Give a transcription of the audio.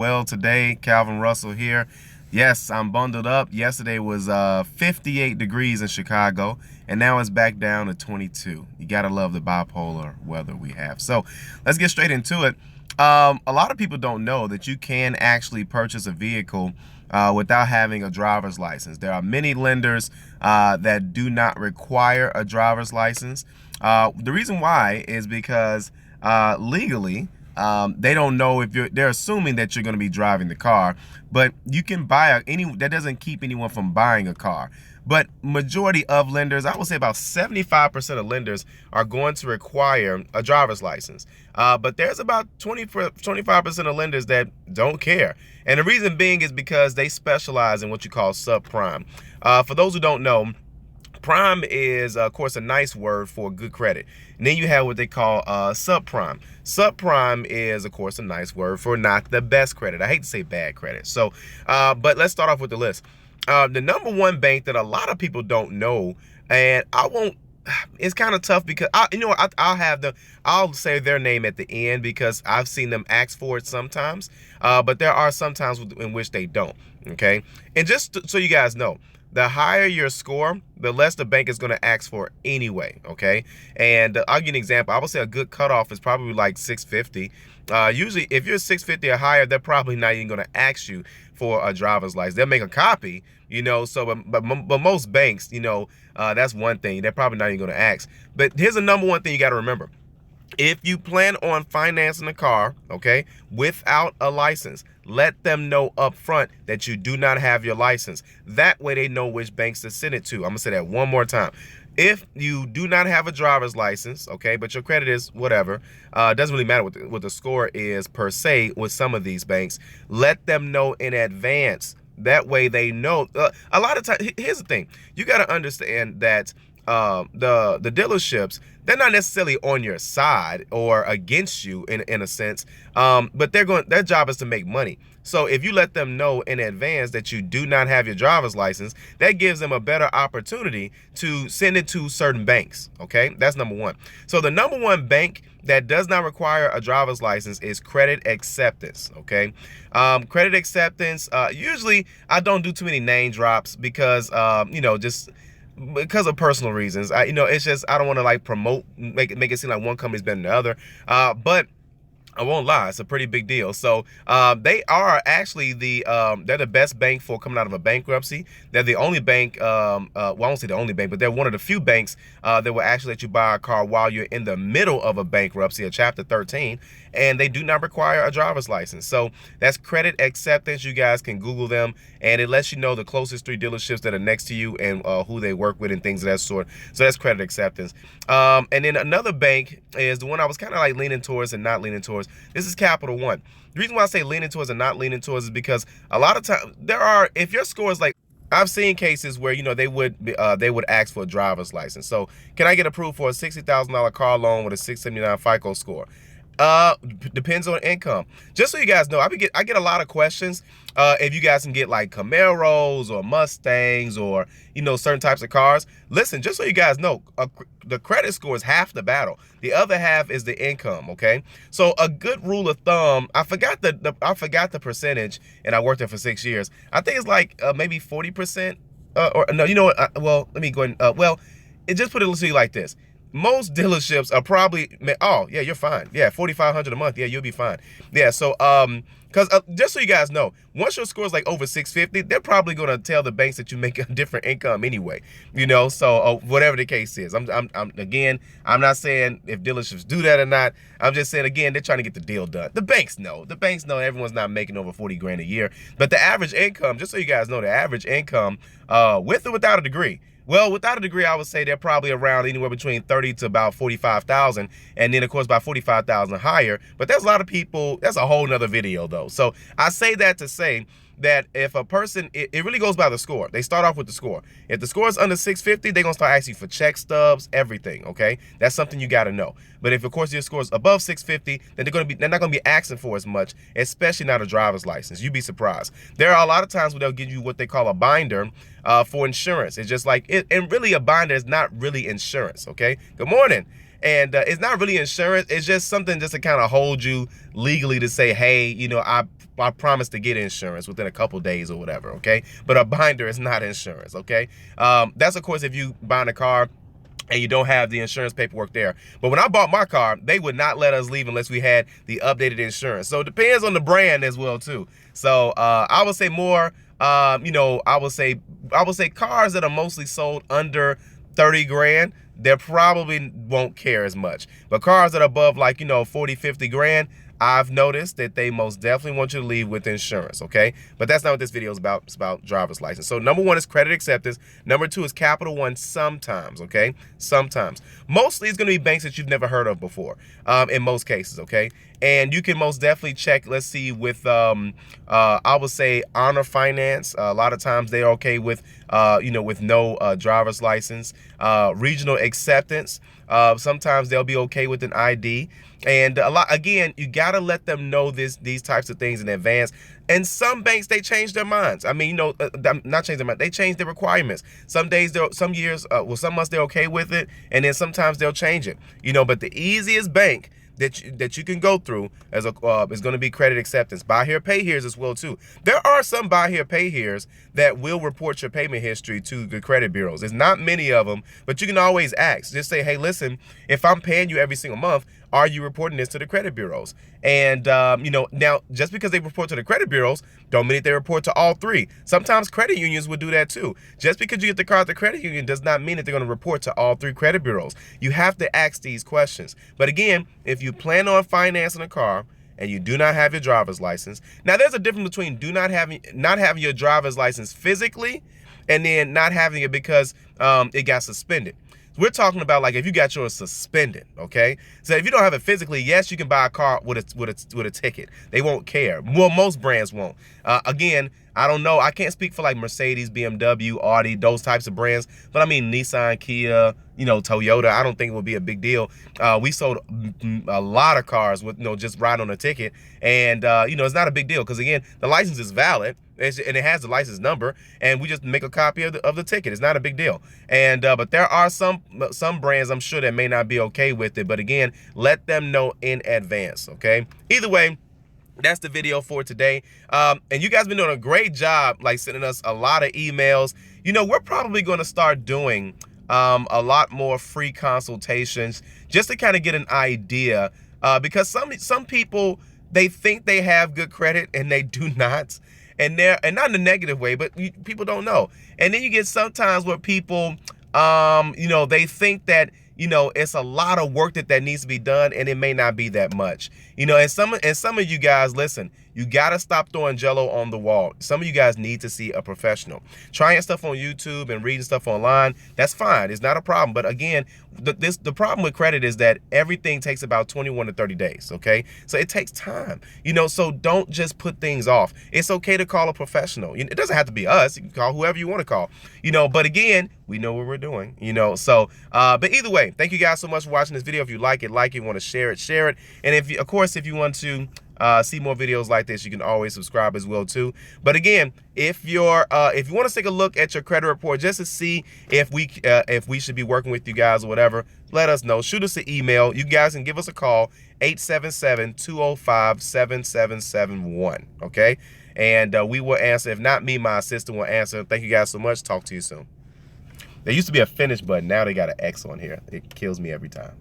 Well, today, Calvin Russell here. Yes, I'm bundled up. Yesterday was 58 degrees in Chicago, and now it's back down to 22. You gotta love the bipolar weather we have. So let's get straight into it. A lot of people don't know that you can actually purchase a vehicle without having a driver's license. There are many lenders that do not require a driver's license. The reason why is because legally, they don't know if they're assuming that you're going to be driving the car, but you can buy that doesn't keep anyone from buying a car. But majority of lenders, I would say about 75% of lenders are going to require a driver's license. But there's about 25% of lenders that don't care. And the reason being is because they specialize in what you call subprime. For those who don't know, prime is, of course, a nice word for good credit. And then you have what they call subprime. Subprime is, of course, a nice word for not the best credit. I hate to say bad credit. So, but let's start off with the list. The number one bank that a lot of people don't know, and I won't, it's kind of tough because I'll say their name at the end because I've seen them ask for it sometimes. But there are some times in which they don't. Okay. And just so you guys know, the higher your score, the less the bank is going to ask for anyway, okay? And I'll give you an example. I would say a good cutoff is probably like 650. Usually, if you're 650 or higher, they're probably not even going to ask you for a driver's license. They'll make a copy, so but most banks, that's one thing. They're probably not even going to ask. But here's the number one thing you got to remember. If you plan on financing a car, okay, without a license, let them know up front that you do not have your license. That way they know which banks to send it to. I'm going to say that one more time. If you do not have a driver's license, okay, but your credit is whatever, it doesn't really matter what the score is per se with some of these banks, let them know in advance. That way they know. A lot of times, here's the thing. You got to understand that the dealerships, they're not necessarily on your side or against you in a sense, but their job is to make money. So if you let them know in advance that you do not have your driver's license, that gives them a better opportunity to send it to certain banks. Okay, that's number one. So the number one bank that does not require a driver's license is Credit Acceptance. Okay, Credit Acceptance. Usually I don't do too many name drops because just because of personal reasons. It's just I don't want to like promote, make it seem like one company's better than the other. But I won't lie, it's a pretty big deal. So they are actually they're the best bank for coming out of a bankruptcy. They're the only bank, well, I won't say the only bank, but they're one of the few banks that will actually let you buy a car while you're in the middle of a bankruptcy, a Chapter 13, and they do not require a driver's license. So that's Credit Acceptance. You guys can Google them, and it lets you know the closest 3 dealerships that are next to you and who they work with and things of that sort. So that's Credit Acceptance. And then another bank is the one I was kind of like leaning towards and not leaning towards. This is Capital One. The reason why I say leaning towards and not leaning towards is because a lot of times if your score is like, I've seen cases where they would ask for a driver's license. So can I get approved for a $60,000 car loan with a 679 FICO score? Depends on income. Just so you guys know, I get a lot of questions. If you guys can get like Camaros or Mustangs or certain types of cars. Listen, just so you guys know, the credit score is half the battle. The other half is the income. Okay, so a good rule of thumb. I forgot the percentage, and I worked there for 6 years. I think it's like maybe 40%. Or no, you know what? Well, let me go ahead. Well, it just put it to you like this. Most dealerships are probably, oh yeah, you're fine. Yeah, $4,500 a month. Yeah, you'll be fine. Yeah, so because just so you guys know, once your score is like over 650, they're probably gonna tell the banks that you make a different income anyway. So whatever the case is, I'm not saying if dealerships do that or not. I'm just saying again, they're trying to get the deal done. The banks know. The banks know everyone's not making over 40 grand a year, but the average income, just so you guys know, the average income, with or without a degree. Well, without a degree, I would say they're probably around anywhere between 30 to about 45,000, and then of course about 45,000 higher. But there's a lot of people. That's a whole nother video though. So I say that to say that if a person, it really goes by the score. They start off with the score. If the score is under 650, they're gonna start asking you for check stubs, everything. Okay, that's something you got to know. But if of course your score is above 650, then they're not gonna be asking for as much, especially not a driver's license. You'd be surprised. There are a lot of times where they'll give you what they call a binder for insurance. It's just like and really a binder is not really insurance. Okay. Good morning. And it's not really insurance. It's just something just to kind of hold you legally to say, hey, you know, I promise to get insurance within a couple days or whatever, okay? But a binder is not insurance, okay? That's, of course, if you buying a car and you don't have the insurance paperwork there. But when I bought my car, they would not let us leave unless we had the updated insurance. So it depends on the brand as well too. So I would say more, you know, I would say cars that are mostly sold under 30 grand, they probably won't care as much. But cars that are above, like, you know, 40, 50 grand, I've noticed that they most definitely want you to leave with insurance, okay? But that's not what this video is about. It's about driver's license. So number one is credit acceptance. Number two is Capital One sometimes, okay? Sometimes. Mostly it's going to be banks that you've never heard of before, in most cases, okay? And you can most definitely check, let's see, with, I would say Honor Finance. A lot of times they're okay with, you know, with no driver's license. Regional Acceptance. Sometimes they'll be okay with an ID. And again, you got to let them know these types of things in advance. And some banks, they change their minds. I mean, you know, not change their mind. They change their requirements. Some days, some years, well, some months they're okay with it. And then sometimes they'll change it, you know, but the easiest bank that you can go through as a is going to be credit acceptance. Buy here, pay here's as well too. There are some buy here, pay here's that will report your payment history to the credit bureaus. There's not many of them, but you can always ask. Just say, hey, listen, if I'm paying you every single month, are you reporting this to the credit bureaus? And, you know, now just because they report to the credit bureaus, don't mean that they report to all three. Sometimes credit unions would do that too. Just because you get the car at the credit union does not mean that they're going to report to all three credit bureaus. You have to ask these questions. But again, if you plan on financing a car and you do not have your driver's license, now there's a difference between not having your driver's license physically and then not having it because it got suspended. We're talking about, like, if you got yours suspended, okay? So if you don't have it physically, yes, you can buy a car with a ticket. They won't care. Well, most brands won't. Again, I don't know. I can't speak for like Mercedes, BMW, Audi, those types of brands. But I mean, Nissan, Kia, you know, Toyota, I don't think it would be a big deal. We sold a lot of cars with, you know, just riding on a ticket. And, you know, it's not a big deal because, again, the license is valid. And it has the license number, and we just make a copy of the ticket. It's not a big deal. And but there are some brands, I'm sure, that may not be okay with it. But again, let them know in advance, okay? Either way, that's the video for today. And you guys been doing a great job, like sending us a lot of emails. You know, we're probably going to start doing a lot more free consultations just to kind of get an idea, because some people, they think they have good credit and they do not. And not in a negative way, but people don't know. And then you get sometimes where people, you know, they think that, you know, it's a lot of work that needs to be done, and it may not be that much. You know, and some of you guys, listen, you got to stop throwing jello on the wall. Some of you guys need to see a professional. Trying stuff on YouTube and reading stuff online, that's fine. It's not a problem. But again, the problem with credit is that everything takes about 21 to 30 days, okay? So it takes time, you know, so don't just put things off. It's okay to call a professional. It doesn't have to be us. You can call whoever you want to call, you know, but again, we know what we're doing, you know. So, but either way, thank you guys so much for watching this video. If you like it, want to share it. And if you, of course, if you want to see more videos like this, you can always subscribe as well too. But again, if you want to take a look at your credit report just to see if we should be working with you guys or whatever, let us know. Shoot us an email. You guys can give us a call, 877-205-7771. Okay, and we will answer. If not me, my assistant will answer. Thank you guys so much. Talk to you soon. There used to be a finish button. Now they got an X on here. It kills me every time.